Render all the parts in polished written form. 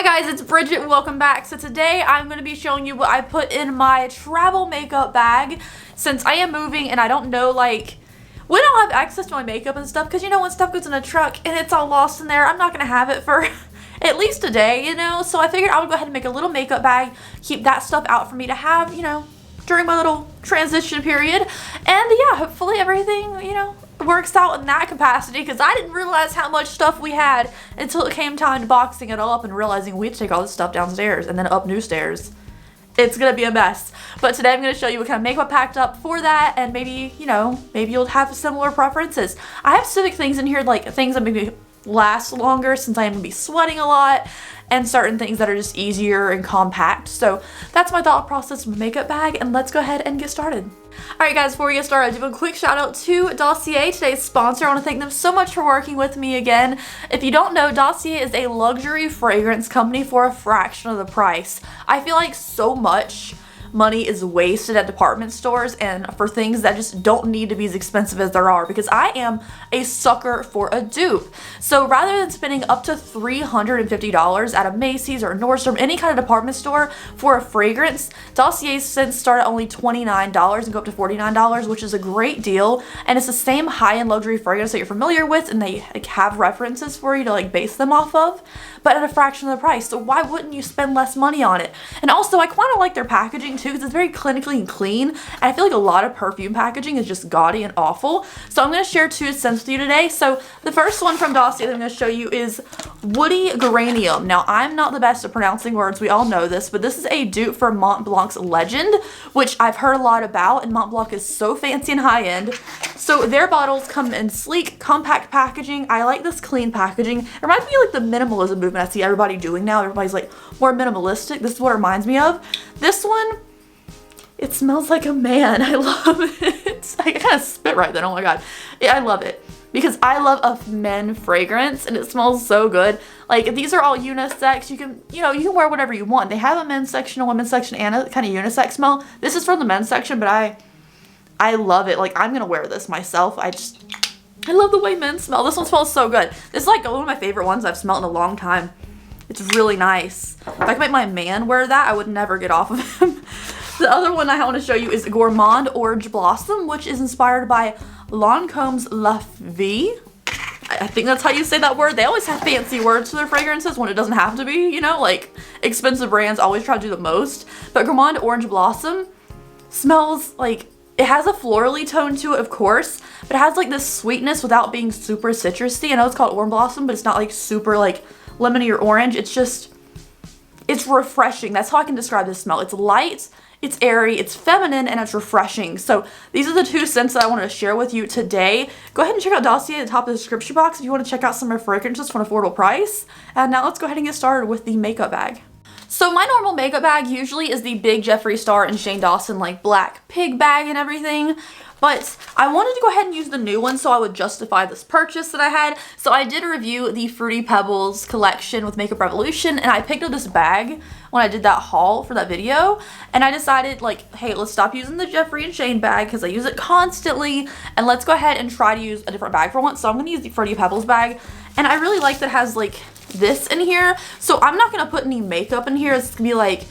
Hi guys, it's Bridget. Welcome back. So today I'm going to be showing you what I put in my travel makeup bag since I am moving and I don't know like when I'll have access to my makeup and stuff, because you know when stuff goes in a truck and it's all lost in there, I'm not going to have it for at least a day, you know. So I figured I would go ahead and make a little makeup bag, keep that stuff out for me to have, you know, during my little transition period. And yeah, hopefully everything, you know, works out in that capacity, because I didn't realize how much stuff we had until it came time to boxing it all up and realizing we had to take all this stuff downstairs and then up new stairs. It's gonna be a mess. But today I'm gonna show you what kind of makeup I packed up for that, and maybe, you know, maybe you'll have similar preferences. I have specific things in here, like things that maybe last longer since I am gonna be sweating a lot, and certain things that are just easier and compact. So that's my thought process with my makeup bag, and let's go ahead and get started. Alright guys, before we get started, I do a quick shout out to Dossier, today's sponsor. I want to thank them so much for working with me again. If you don't know, Dossier is a luxury fragrance company for a fraction of the price. I feel like so much money is wasted at department stores and for things that just don't need to be as expensive as there are, because I am a sucker for a dupe. So rather than spending up to $350 at a Macy's or a Nordstrom, any kind of department store for a fragrance, Dossier's since start at only $29 and go up to $49, which is a great deal. And it's the same high-end luxury fragrance that you're familiar with, and they like have references for you to like base them off of, but at a fraction of the price. So why wouldn't you spend less money on it? And also I kind of like their packaging too, because it's very clinically and clean. And I feel like a lot of perfume packaging is just gaudy and awful. So I'm going to share two scents with you today. So the first one from Dossier that I'm going to show you is Woody Geranium. Now I'm not the best at pronouncing words, we all know this, but this is a dupe for Mont Blanc's Legend, which I've heard a lot about, and Mont Blanc is so fancy and high end. So their bottles come in sleek, compact packaging. I like this clean packaging. It reminds me of like the minimalism movement I see everybody doing now. Everybody's like more minimalistic. This is what it reminds me of. This one, it smells like a man. I love it. I kind of spit right then. Oh my god. Yeah, I love it because I love a men fragrance and it smells so good. Like these are all unisex. You can, you know, you can wear whatever you want. They have a men's section, a women's section, and a kind of unisex smell. This is from the men's section, but I love it. Like I'm gonna wear this myself. I love the way men smell. This one smells so good. This is like one of my favorite ones I've smelled in a long time. It's really nice. If I could make my man wear that, I would never get off of him. The other one I want to show you is Gourmand Orange Blossom, which is inspired by Lancome's La Vie. I think that's how you say that word. They always have fancy words for their fragrances when it doesn't have to be, you know, like expensive brands always try to do the most. But Gourmand Orange Blossom smells like, it has a florally tone to it, of course, but it has like this sweetness without being super citrusy. I know it's called Orange Blossom, but it's not like super like lemony or orange. It's just, it's refreshing. That's how I can describe this smell. It's light, it's airy, it's feminine, and it's refreshing. So these are the two scents that I wanted to share with you today. Go ahead and check out Dossier at the top of the description box if you want to check out some of their fragrances for an affordable price. And now let's go ahead and get started with the makeup bag. So my normal makeup bag usually is the big Jeffree Star and Shane Dawson like black pig bag and everything. But I wanted to go ahead and use the new one so I would justify this purchase that I had. So I did review the Fruity Pebbles collection with Makeup Revolution, and I picked up this bag when I did that haul for that video. And I decided like, hey, let's stop using the Jeffree and Shane bag because I use it constantly, and let's go ahead and try to use a different bag for once. So I'm going to use the Fruity Pebbles bag. And I really like that it has like this in here. So I'm not going to put any makeup in here. It's going to be like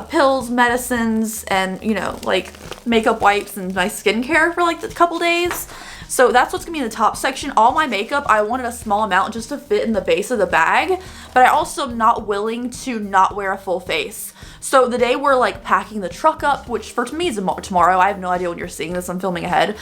pills, medicines, and you know, like makeup wipes and my skincare for like a couple days. So that's what's gonna be in the top section. All my makeup, I wanted a small amount just to fit in the base of the bag, but I also am not willing to not wear a full face. So the day we're like packing the truck up, which for me is tomorrow, I have no idea when you're seeing this, I'm filming ahead.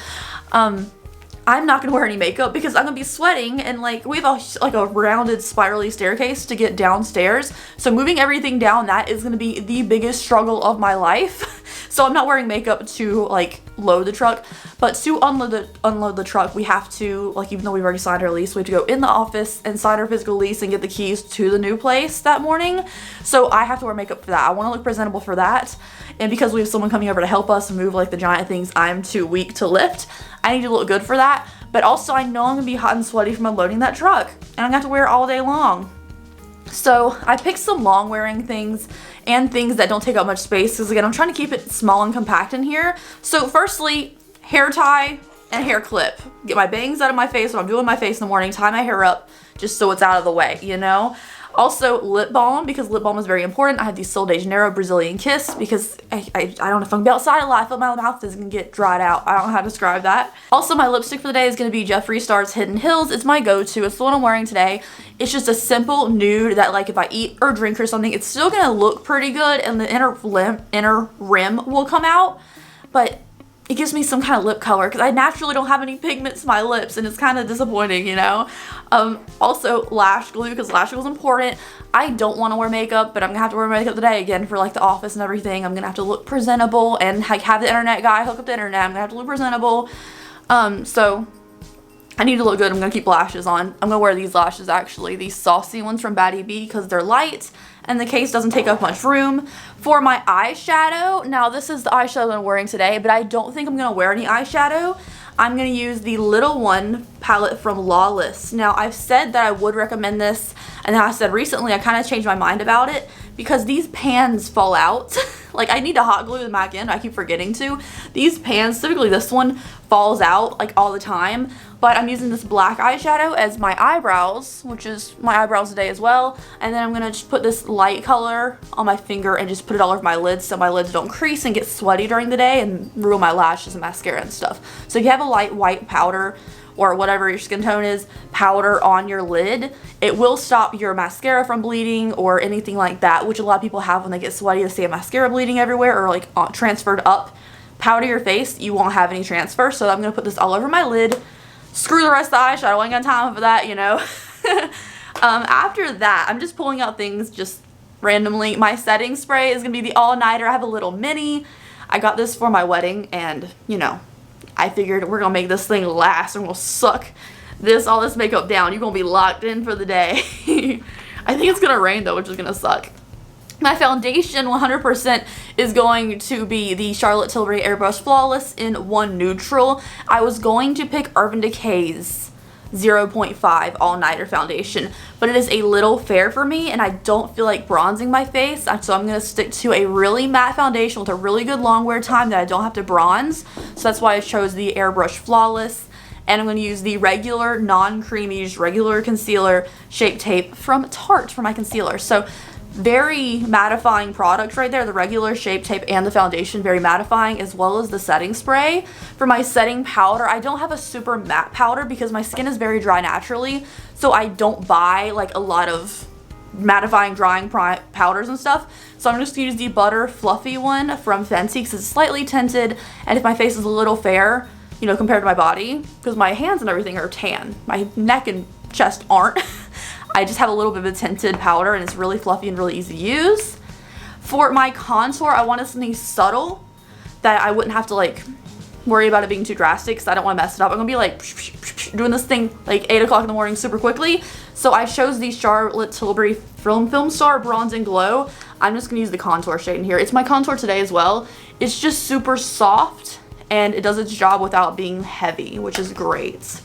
I'm not gonna wear any makeup because I'm gonna be sweating, and like we have a rounded spirally staircase to get downstairs. So moving everything down, that is gonna be the biggest struggle of my life. So I'm not wearing makeup to like load the truck, but to unload the truck, we have to, like, even though we've already signed our lease, we have to go in the office and sign our physical lease and get the keys to the new place that morning. So I have to wear makeup for that. I want to look presentable for that. And because we have someone coming over to help us move like the giant things I'm too weak to lift, I need to look good for that. But also I know I'm gonna be hot and sweaty from unloading that truck, and I'm gonna have to wear it all day long. So I picked some long wearing things and things that don't take up much space, because again, I'm trying to keep it small and compact in here. So firstly, hair tie and hair clip. Get my bangs out of my face when I'm doing my face in the morning, tie my hair up just so it's out of the way, you know? Also lip balm, because lip balm is very important. I have the Sol de Janeiro Brazilian Kiss because I don't know if I'm gonna be outside a lot. I feel my mouth is gonna get dried out. I don't know how to describe that. Also, my lipstick for the day is gonna be Jeffree Star's Hidden Hills. It's my go-to. It's the one I'm wearing today. It's just a simple nude that, like, if I eat or drink or something, it's still gonna look pretty good and the inner rim will come out, but it gives me some kind of lip color because I naturally don't have any pigments in my lips and it's kind of disappointing, you know. Also lash glue, because lash glue is important. I don't want to wear makeup, but I'm gonna have to wear makeup today again for like the office and everything. I'm gonna have to look presentable and like have the internet guy hook up the internet. I'm gonna have to look presentable. So I need to look good. I'm gonna keep lashes on. I'm gonna wear these lashes, actually, these Saucy ones from Baddie because they're light and the case doesn't take up much room. For my eyeshadow, now this is the eyeshadow that I'm wearing today, but I don't think I'm gonna wear any eyeshadow. I'm gonna use the Little One palette from Lawless. Now, I've said that I would recommend this, and then I said recently I kind of changed my mind about it because these pans fall out. Like, I need to hot glue them back in. I keep forgetting to. These pans, typically this one, falls out like all the time. But I'm using this black eyeshadow as my eyebrows, which is my eyebrows today as well. And then I'm gonna just put this light color on my finger and just put it all over my lids so my lids don't crease and get sweaty during the day and ruin my lashes and mascara and stuff. So if you have a light white powder or whatever your skin tone is, powder on your lid, it will stop your mascara from bleeding or anything like that, which a lot of people have when they get sweaty. They see a mascara bleeding everywhere or like transferred up. Powder your face, you won't have any transfer. So I'm gonna put this all over my lid. Screw the rest of the eyeshadow, I ain't got time for that, you know. After that, I'm just pulling out things just randomly. My setting spray is gonna be the all-nighter. I have a little mini. I got this for my wedding and, you know, I figured we're gonna make this thing last and we'll suck all this makeup down. You're gonna be locked in for the day. I think it's gonna rain though, which is gonna suck. My foundation 100% is going to be the Charlotte Tilbury Airbrush Flawless in 1 Neutral. I was going to pick Urban Decay's 0.5 all-nighter foundation, but it is a little fair for me and I don't feel like bronzing my face, so I'm going to stick to a really matte foundation with a really good long wear time that I don't have to bronze. So that's why I chose the Airbrush Flawless, and I'm going to use the regular non-creamy, just regular concealer Shape Tape from Tarte for my concealer. So very mattifying product right there, the regular Shape Tape and the foundation, very mattifying, as well as the setting spray. For my setting powder, I don't have a super matte powder because my skin is very dry naturally, so I don't buy like a lot of mattifying drying powders and stuff. So I'm just gonna use the Butter Fluffy one from Fenty because it's slightly tinted, and if my face is a little fair, you know, compared to my body, because my hands and everything are tan, my neck and chest aren't. I just have a little bit of a tinted powder and it's really fluffy and really easy to use. For my contour, I wanted something subtle that I wouldn't have to like worry about it being too drastic because I don't want to mess it up. I'm gonna be like doing this thing like 8 o'clock in the morning super quickly. So I chose the Charlotte Tilbury Film Star Bronze and Glow. I'm just gonna use the contour shade in here. It's my contour today as well. It's just super soft and it does its job without being heavy, which is great.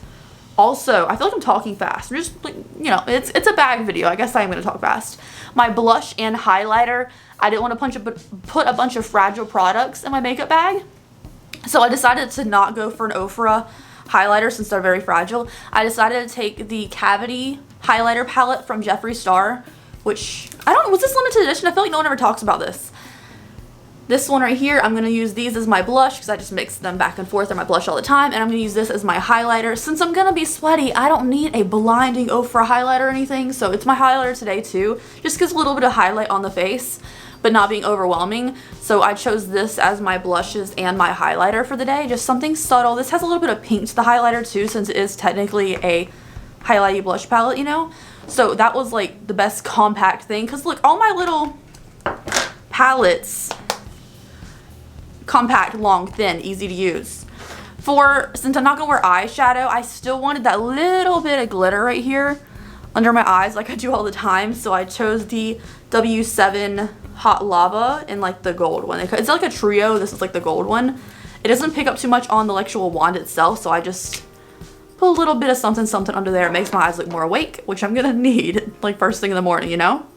Also, I feel like I'm talking fast. I'm just like, you know, it's a bag video. I guess I am going to talk fast. My blush and highlighter, I didn't want to put a bunch of fragile products in my makeup bag. So I decided to not go for an Ofra highlighter since they're very fragile. I decided to take the Cavity highlighter palette from Jeffree Star, which, I don't know, was this limited edition? I feel like no one ever talks about this. This one right here, I'm going to use these as my blush because I just mix them back and forth in my blush all the time. And I'm going to use this as my highlighter. Since I'm going to be sweaty, I don't need a blinding Ofra highlighter or anything. So it's my highlighter today too. Just gives a little bit of highlight on the face, but not being overwhelming. So I chose this as my blushes and my highlighter for the day. Just something subtle. This has a little bit of pink to the highlighter too, since it is technically a highlighty blush palette, you know? So that was like the best compact thing. Because look, all my little palettes, compact, long, thin, easy to use. Since I'm not gonna wear eyeshadow, I still wanted that little bit of glitter right here under my eyes like I do all the time, so I chose the W7 Hot Lava in like the gold one. It's like a trio. This is like the gold one. It doesn't pick up too much on the actual wand itself, so I just put a little bit of something under there. It makes my eyes look more awake, which I'm gonna need like first thing in the morning, you know?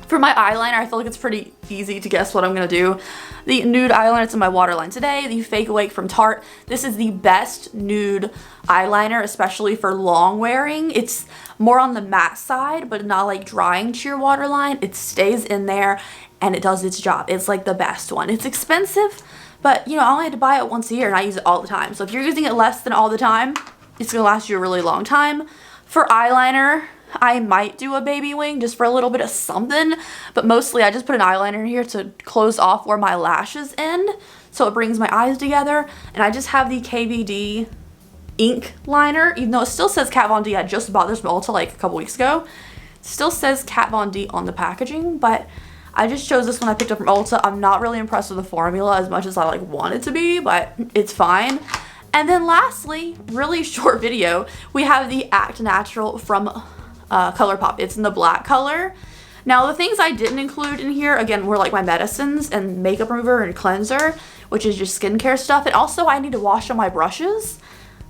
For my eyeliner, I feel like it's pretty easy to guess what I'm going to do. The nude eyeliner, it's in my waterline today. The Fake Awake from Tarte. This is the best nude eyeliner, especially for long wearing. It's more on the matte side, but not like drying to your waterline. It stays in there and it does its job. It's like the best one. It's expensive, but you know, I only had to buy it once a year and I use it all the time. So if you're using it less than all the time, it's going to last you a really long time. For eyeliner, I might do a baby wing just for a little bit of something, but mostly I just put an eyeliner in here to close off where my lashes end, so it brings my eyes together. And I just have the KVD ink liner, even though it still says Kat Von D. I just bought this from Ulta like a couple weeks ago. It still says Kat Von D on the packaging, but I just chose this one I picked up from Ulta. I'm not really impressed with the formula as much as I like want it to be, but it's fine. And then lastly, really short video, we have the Act Natural from Colourpop. It's in the black color. Now the things I didn't include in here, again, were like my medicines and makeup remover and cleanser, which is just skincare stuff. And also I need to wash all my brushes.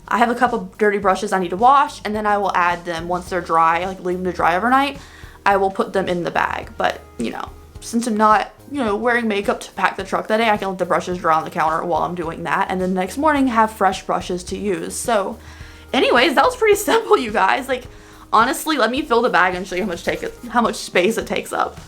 I have a couple dirty brushes I need to wash, and then I will add them once they're dry, like leave them to dry overnight. I will put them in the bag. But you know, since I'm not, you know, wearing makeup to pack the truck that day, I can let the brushes dry on the counter while I'm doing that, and then the next morning have fresh brushes to use. So anyways, that was pretty simple, you guys. Like, honestly, let me fill the bag and show you how much space it takes up.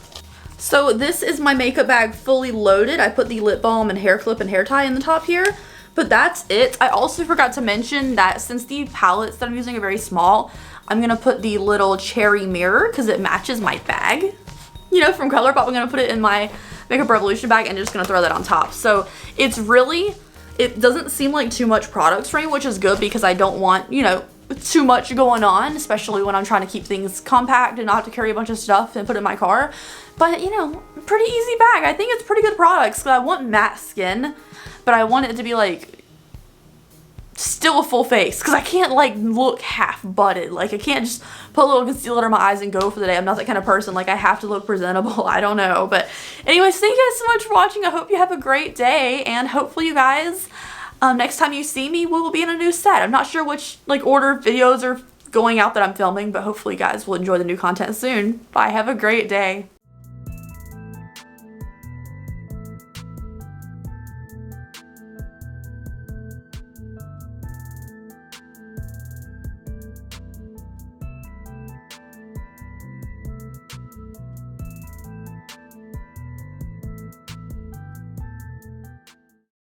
So this is my makeup bag fully loaded. I put the lip balm and hair clip and hair tie in the top here, but that's it. I also forgot to mention that since the palettes that I'm using are very small, I'm gonna put the little cherry mirror because it matches my bag. You know, from Colourpop, I'm gonna put it in my Makeup Revolution bag and just gonna throw that on top. So it's really, it doesn't seem like too much products for me, which is good because I don't want, you know, too much going on, especially when I'm trying to keep things compact and not have to carry a bunch of stuff and put it in my car. But you know, pretty easy bag. I think it's pretty good products because I want matte skin, but I want it to be like still a full face because I can't like look half butted. Like I can't just put a little concealer under my eyes and go for the day. I'm not that kind of person. Like I have to look presentable. I don't know. But anyways, thank you guys so much for watching. I hope you have a great day, and hopefully you guys, next time you see me, we will be in a new set. I'm not sure which like order of videos are going out that I'm filming, but hopefully you guys will enjoy the new content soon. Bye. Have a great day.